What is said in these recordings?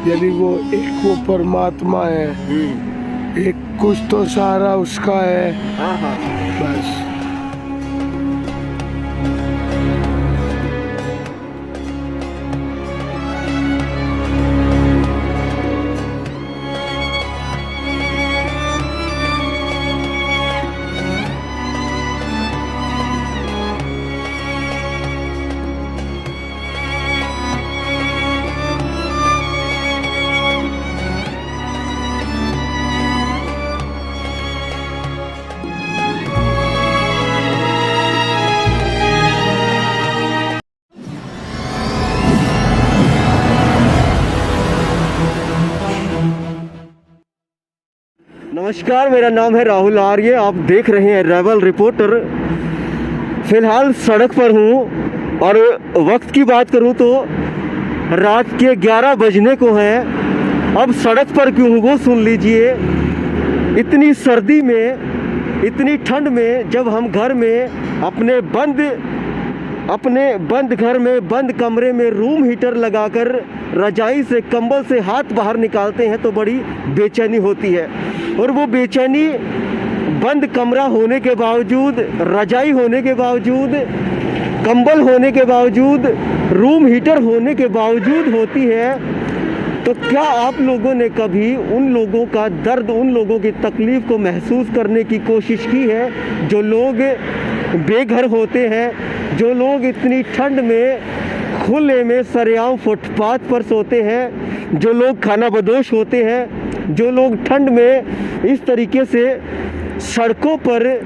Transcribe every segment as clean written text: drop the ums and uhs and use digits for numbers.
यदि वो एक वो परमात्मा है, एक कुछ तो सहारा उसका है। बस नमस्कार, मेरा नाम है राहुल आर्य। आप देख रहे हैं रेबल रिपोर्टर। फिलहाल सड़क पर हूँ और वक्त की बात करूँ तो रात के 11 बजने को हैं। अब सड़क पर क्यों हूँ वो सुन लीजिए। इतनी सर्दी में, इतनी ठंड में, जब हम घर में अपने बंद घर में, बंद कमरे में रूम हीटर लगाकर रजाई से, कंबल से हाथ बाहर निकालते हैं तो बड़ी बेचैनी होती है। और वो बेचैनी बंद कमरा होने के बावजूद, रजाई होने के बावजूद, कंबल होने के बावजूद, रूम हीटर होने के बावजूद होती है। तो क्या आप लोगों ने कभी उन लोगों का दर्द, उन लोगों की तकलीफ़ को महसूस करने की कोशिश की है जो लोग बेघर होते हैं, जो लोग इतनी ठंड में खुले में सरेआम फुटपाथ पर सोते हैं, जो लोग खाना बदोश होते हैं, जो लोग ठंड में इस तरीके से सड़कों पर,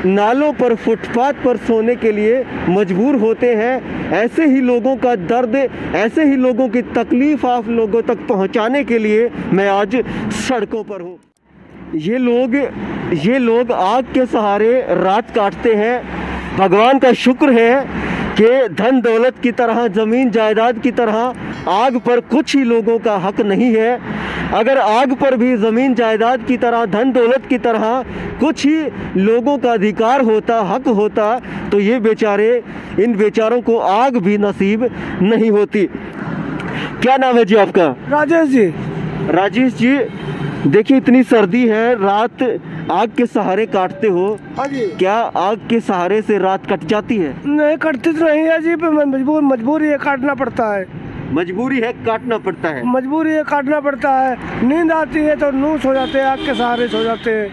नालों पर, फुटपाथ पर सोने के लिए मजबूर होते हैं। ऐसे ही लोगों का दर्द, ऐसे ही लोगों की तकलीफ़ आप लोगों तक पहुंचाने के लिए मैं आज सड़कों पर हूं। ये लोग आग के सहारे रात काटते हैं। भगवान का शुक्र है कि धन दौलत की तरह, ज़मीन जायदाद की तरह आग पर कुछ ही लोगों का हक नहीं है। अगर आग पर भी ज़मीन जायदाद की तरह, धन दौलत की तरह कुछ ही लोगों का अधिकार होता, हक होता, तो ये बेचारे, इन बेचारों को आग भी नसीब नहीं होती। क्या नाम है जी आपका? राजेश जी। राजेश जी, देखिए इतनी सर्दी है, रात आग के सहारे काटते हो। हाँ जी। क्या आग के सहारे से रात कट जाती है? नहीं, कटती तो नहीं है जी, पर मजबूरी है, काटना पड़ता है। मजबूरी है, काटना पड़ता है। मजबूरी है, काटना पड़ता है। नींद आती है तो नूस हो जाते हैं, आग के सहारे सो जाते हैं।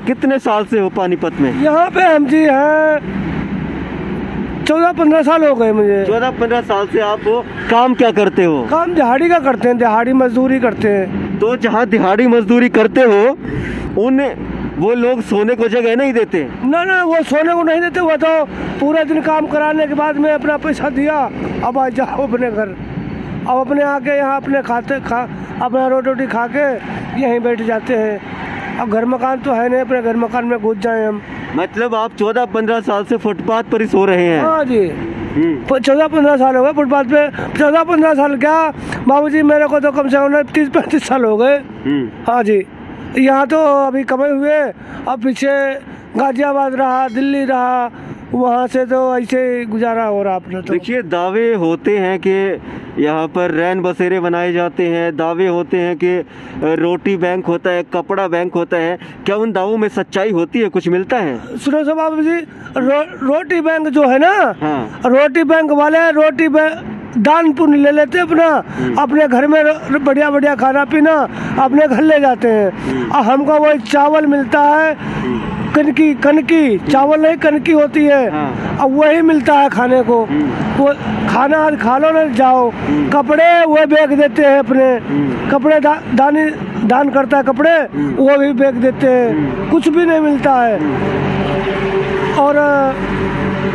कितने साल से हो पानीपत में? यहाँ पे हम जी हैं 14-15 साल हो गए मुझे। 14-15 साल से आप काम क्या करते हो? काम दिहाड़ी का करते हैं, दिहाड़ी मजदूरी करते हैं। तो जहाँ दिहाड़ी मजदूरी करते हो, वो लोग सोने को जगह नहीं देते? ना, वो सोने को नहीं देते। वो तो पूरा दिन काम कराने के बाद में अपना पैसा दिया, अब आ जाओ अपने घर। अब अपने आके यहाँ अपने अपना रोटी खा के यहीं बैठ जाते हैं। अब घर मकान तो है नहीं, अपने घर मकान में घुस जाए हम। मतलब आप 14-15 साल से फुटपाथ पर ही सो रहे हैं? हाँ जी। 14-15 साल हो गए फुटपाथ पे। 14-15 साल क्या बाबूजी, मेरे को तो कम से कम 30-35 साल हो गए। हाँ जी। यहाँ तो अभी कमाए हुए, अब पीछे गाजियाबाद रहा, दिल्ली रहा, वहाँ से तो ऐसे गुजारा हो रहा अपना। तो देखिए, दावे होते हैं कि यहाँ पर रैन बसेरे बनाए जाते हैं, दावे होते हैं कि रोटी बैंक होता है, कपड़ा बैंक होता है। क्या उन दावों में सच्चाई होती है? कुछ मिलता है? सुनो सब बाबू जी, रोटी बैंक जो है ना, हाँ। रोटी बैंक वाले रोटी दान पुण्य ले लेते अपना, अपने घर में बढ़िया बढ़िया खाना पीना अपने घर ले जाते हैं। और हमको वो चावल मिलता है, कनकी चावल नहीं, कनकी होती है। हाँ। अब वही मिलता है खाने को। वो खाना खा लो ना, जाओ। कपड़े वो बेच देते हैं अपने, कपड़े दान करता है, कपड़े वो भी बेच देते हैं। कुछ भी नहीं मिलता है। और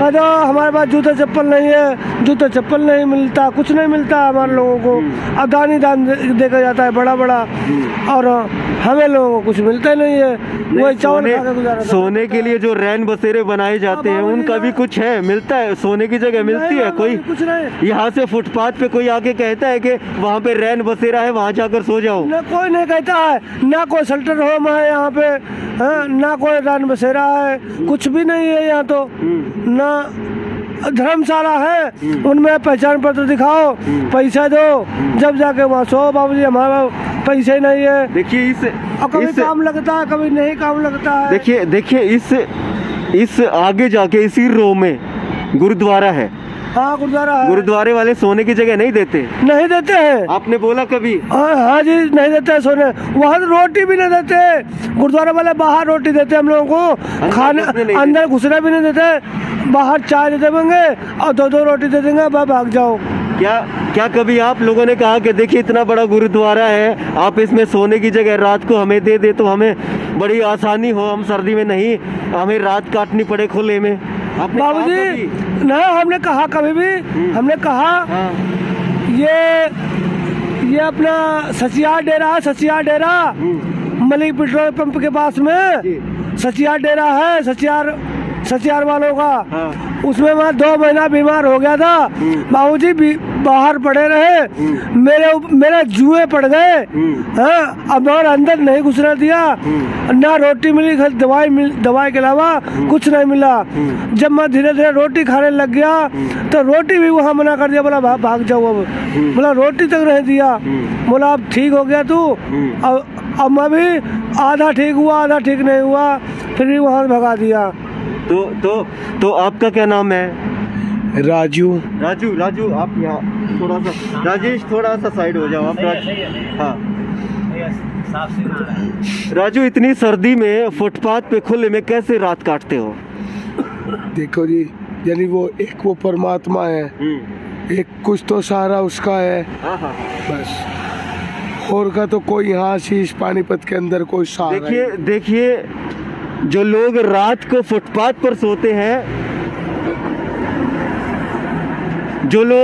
तो हमारे पास जूता चप्पल नहीं है, जूता चप्पल नहीं मिलता, कुछ नहीं मिलता है हमारे लोगों को। अब दान देखा जाता है बड़ा बड़ा, और हमें लोगों को कुछ मिलता ही नहीं है। वही चावल खा के गुजारा। सोने के लिए जो रैन बसेरे बनाए जाते हैं, उनका भी कुछ है? मिलता है? सोने की जगह मिलती है कोई? कुछ नहीं। यहाँ से फुटपाथ पे कोई आके कहता है कि वहाँ पे रैन बसेरा है, वहाँ जाकर सो जाओ? ना, कोई नहीं कहता है। ना कोई शेल्टर होम है यहाँ पे, ना कोई रैन बसेरा है, कुछ भी नहीं है यहाँ तो। ना धर्मशाला है, उनमें पहचान पत्र दिखाओ, पैसा दो, जब जाके वहाँ सो। बाबूजी हमारा पैसे ही नहीं है। देखिए और कभी काम लगता है, कभी नहीं काम लगता है। देखिए इस आगे जाके इसी रो में गुरुद्वारा है। हाँ गुरुद्वारा है। गुरुद्वारे वाले सोने की जगह नहीं देते हैं। आपने बोला कभी? हाँ जी, नहीं देते हैं सोने। वहाँ रोटी भी नहीं देते। गुरुद्वारे वाले बाहर रोटी देते हम लोगों को, खाने अंदर घुसने भी नहीं देते। बाहर चाय दे देंगे और 2-2 रोटी दे देंगे, भाग जाओ। क्या कभी आप लोगों ने कहा कि देखिए इतना बड़ा गुरुद्वारा है, आप इसमें सोने की जगह रात को हमें दे दे तो हमें बड़ी आसानी हो, हम सर्दी में नहीं हमें रात काटनी पड़े खुले में? बाबूजी नहीं, हमने कहा कभी भी। हमने कहा ये अपना सचियार डेरा है, सचियार डेरा मलिक पेट्रोल पंप के पास में सचियार डेरा है, सचियार वालों का। उसमें मैं 2 महीना बीमार हो गया था। बाबूजी बाहर पड़े रहे, मेरे जुए पड़ गए। अब और अंदर नहीं घुसने दिया, ना रोटी मिली, दवाई के अलावा कुछ नहीं मिला। जब मैं धीरे धीरे रोटी खाने लग गया तो रोटी भी वहाँ मना कर दिया, बोला भाग जाओ। अब बोला रोटी तक नहीं दिया। बोला अब ठीक हो गया तू। अब मैं भी आधा ठीक हुआ, आधा ठीक नहीं हुआ, फिर भी वहाँ भगा दिया। तो आपका क्या नाम है? राजू। आप यहाँ थोड़ा सा, राजेश थोड़ा सा साइड हो जाओ आप। हाँ राजू, इतनी सर्दी में फुटपाथ पे खुले में कैसे रात काटते हो? देखो जी, यानी वो परमात्मा है, एक कुछ तो सहारा उसका है बस, और का तो कोई यहाँ शीश पानीपत के अंदर कोई सहारा। देखिए जो लोग रात को फुटपाथ पर सोते हैं,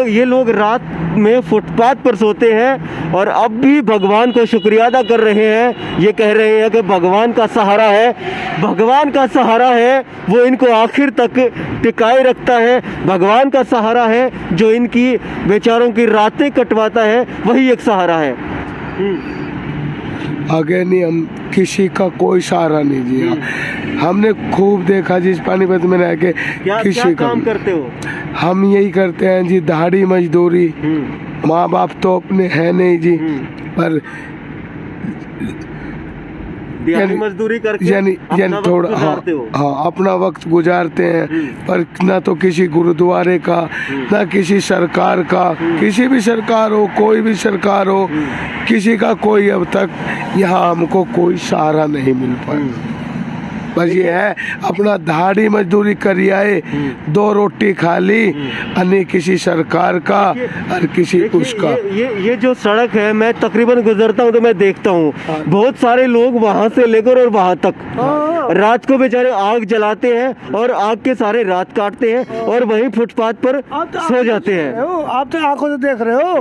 ये लोग रात में फुटपाथ पर सोते हैं और अब भी भगवान को शुक्रिया अदा कर रहे हैं। ये कह रहे हैं कि भगवान का सहारा है, वो इनको आखिर तक टिकाए रखता है। भगवान का सहारा है जो इनकी बेचारों की रातें कटवाता है, वही एक सहारा है। आगे नहीं, हम किसी का कोई सहारा नहीं दिया। हमने खूब देखा जी पानीपत में रह के। क्या काम करते हो? हम यही करते हैं जी, दिहाड़ी मजदूरी। माँ बाप तो अपने हैं नहीं जी, पर दिहाड़ी मजदूरी करके यानी थोड़ा हाँ अपना वक्त गुजारते हैं। पर ना तो किसी गुरुद्वारे का, ना किसी सरकार का, किसी भी सरकार हो, कोई भी सरकार हो, किसी का कोई अब तक यहाँ हमको कोई सहारा नहीं मिल पाया। बस ये है, अपना दिहाड़ी मजदूरी करी आए, 2 रोटी खा ली, अन्य किसी सरकार का और किसी उसका। ये जो सड़क है, मैं तकरीबन गुजरता हूँ तो मैं देखता हूँ बहुत सारे लोग वहाँ से लेकर और वहाँ तक रात को बेचारे आग जलाते हैं और आग के सारे रात काटते हैं और वहीं फुटपाथ पर सो जाते हैं। आप तो आंखों से देख रहे हो,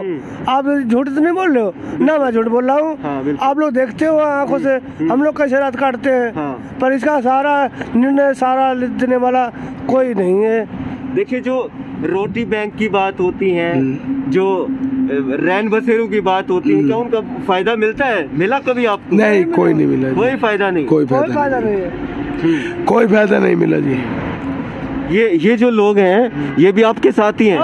आप झूठ तो नहीं बोल रहे हो ना, मैं झूठ बोल रहा हूँ। आप लोग देखते हो आंखों से हम लोग कैसे रात काटते हैं। पर इसका सारा निर्णय, सारा देने वाला कोई नहीं है। देखिए जो रोटी बैंक की बात होती है, जो रैन बसेरों की बात होती है, क्या उनका फायदा मिलता है? मिला कभी आपको? नहीं, कोई नहीं मिला। कोई फायदा नहीं, कोई फायदा नहीं है। कोई फायदा नहीं मिला जी। ये जो लोग हैं ये भी आपके साथ ही हैं?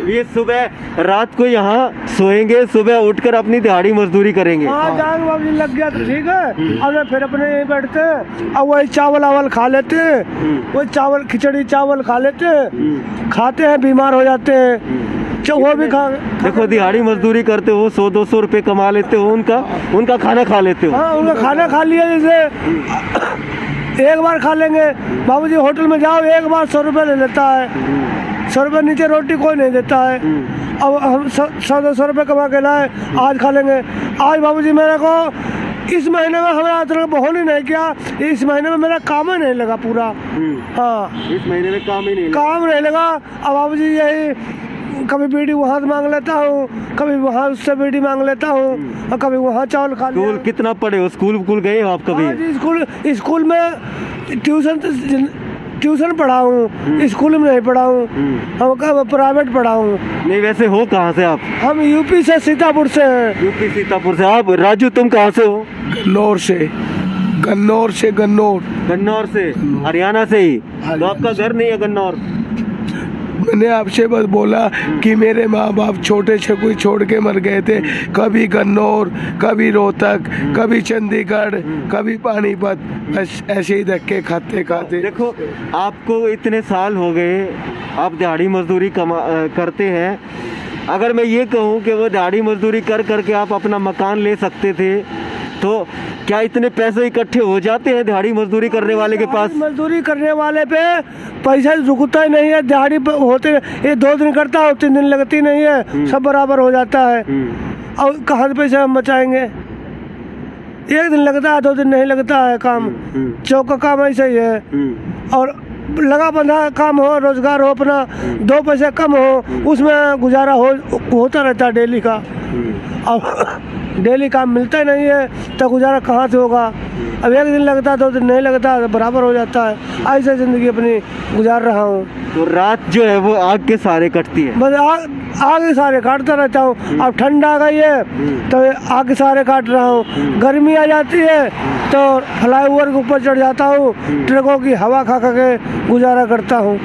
ये सुबह रात को यहाँ सोएंगे, सुबह उठकर अपनी दिहाड़ी मजदूरी करेंगे। जान बाबू लग गया तो ठीक है, और फिर अपने यहीं बैठते हैं और वही चावल खा लेते हैं, वही चावल खिचड़ी चावल खा लेते हैं, खाते हैं, बीमार हो जाते हैं। वो भी देखो दिहाड़ी मजदूरी करते हो, 100-200 रुपए कमा लेते हो, उनका खाना खा लेते हो। हाँ, उनका खाना खा लिया। जैसे एक बार खा लेंगे बाबूजी, होटल में जाओ एक बार 100 रुपये ले लेता है, 100 रुपये नीचे रोटी कोई नहीं देता है। अब हम 100-200 रुपये कमा के लाए, आज खा लेंगे। आज बाबूजी मेरे को इस महीने में हमारा तरह बहुत ही नहीं किया, इस महीने में मेरा काम ही नहीं लगा पूरा। हाँ, इस महीने में काम नहीं लगा। अब बाबूजी यही कभी बीड़ी वहाँ से मांग लेता हूँ, कभी वहाँ उससे बीड़ी मांग लेता हूँ, और कभी वहाँ चावल खा लिया। स्कूल कितना पढ़े हो? स्कूल गए हो आप कभी? हाँ, स्कूल में ट्यूशन पढ़ा हूँ, स्कूल में नहीं पढ़ा हूँ, हम प्राइवेट पढ़ा हूँ। नहीं, वैसे हो कहाँ से आप? हम यूपी से, सीतापुर से हैं। यूपी सीतापुर से। आप राजू तुम कहाँ से हो? गन्नौर से। हरियाणा से ही? तो आपका घर नहीं है गन्नौर? मैंने आपसे बस बोला कि मेरे माँ बाप छोटे छकुई छोड़ के मर गए थे, कभी गन्नौर, कभी रोहतक, कभी चंडीगढ़, कभी पानीपत, बस ऐसे ही धक्के खाते खाते। देखो, आपको इतने साल हो गए, आप दिहाड़ी मजदूरी करते हैं। अगर मैं ये कहूँ कि वो दिहाड़ी मजदूरी कर करके आप अपना मकान ले सकते थे, तो क्या इतने पैसे इकट्ठे हो जाते हैं दिहाड़ी मजदूरी करने वाले के पास? मजदूरी करने वाले पे पैसा रुकता ही नहीं है। दिहाड़ी होते ये 2 दिन करता है, 3 दिन लगती नहीं है, सब बराबर हो जाता है। और कहाँ से पैसे हम बचाएंगे? 1 दिन लगता है, 2 दिन नहीं लगता है काम। चौक का काम ऐसा ही है। और लगा बंधा काम हो, रोजगार हो, अपना 2 पैसे कम हो, उसमें गुजारा होता रहता है डेली का। अब डेली काम मिलता ही नहीं है तो गुजारा कहाँ से होगा? अब 1 दिन लगता है, 2 दिन नहीं लगता, तो बराबर हो जाता है। ऐसे ज़िंदगी अपनी गुजार रहा हूँ। तो रात जो है वो आग के सहारे कटती है? बस आग के सहारे काटता रहता हूँ। अब ठंड आ गई है तो आग के सहारे काट रहा हूँ। गर्मी आ जाती है तो फ्लाईओवर के ऊपर चढ़ जाता हूँ, ट्रकों की हवा खा खा के गुजारा करता हूँ।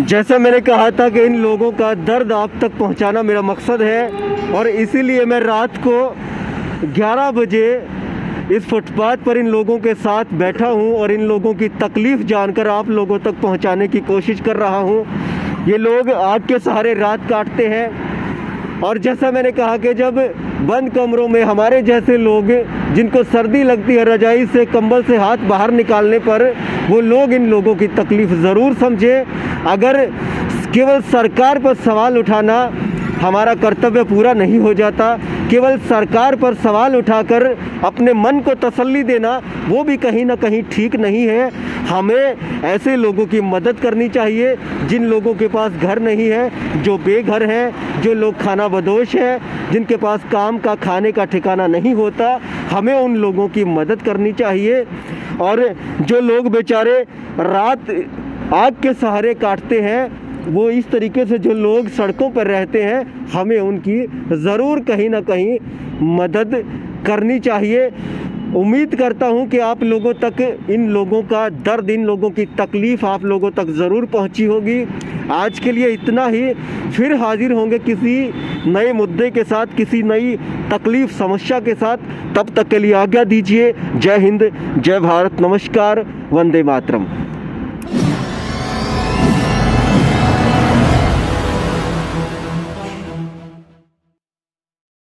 जैसा मैंने कहा था कि इन लोगों का दर्द आप तक पहुंचाना मेरा मकसद है, और इसीलिए मैं रात को 11 बजे इस फुटपाथ पर इन लोगों के साथ बैठा हूं और इन लोगों की तकलीफ़ जानकर आप लोगों तक पहुंचाने की कोशिश कर रहा हूं। ये लोग आग के सहारे रात काटते हैं, और जैसा मैंने कहा कि जब बंद कमरों में हमारे जैसे लोग, जिनको सर्दी लगती है, रजाई से, कंबल से हाथ बाहर निकालने पर, वो लोग इन लोगों की तकलीफ़ ज़रूर समझें। अगर केवल सरकार पर सवाल उठाना हमारा कर्तव्य पूरा नहीं हो जाता, केवल सरकार पर सवाल उठाकर अपने मन को तसल्ली देना वो भी कहीं ना कहीं ठीक नहीं है। हमें ऐसे लोगों की मदद करनी चाहिए जिन लोगों के पास घर नहीं है, जो बेघर हैं, जो लोग खाना बदोश हैं, जिनके पास काम का, खाने का ठिकाना नहीं होता। हमें उन लोगों की मदद करनी चाहिए। और जो लोग बेचारे रात आग के सहारे काटते हैं, वो इस तरीके से जो लोग सड़कों पर रहते हैं, हमें उनकी ज़रूर कहीं ना कहीं मदद करनी चाहिए। उम्मीद करता हूं कि आप लोगों तक इन लोगों का दर्द, इन लोगों की तकलीफ़ आप लोगों तक ज़रूर पहुंची होगी। आज के लिए इतना ही, फिर हाजिर होंगे किसी नए मुद्दे के साथ, किसी नई तकलीफ़, समस्या के साथ। तब तक के लिए आज्ञा दीजिए। जय हिंद, जय भारत, नमस्कार, वंदे मातरम।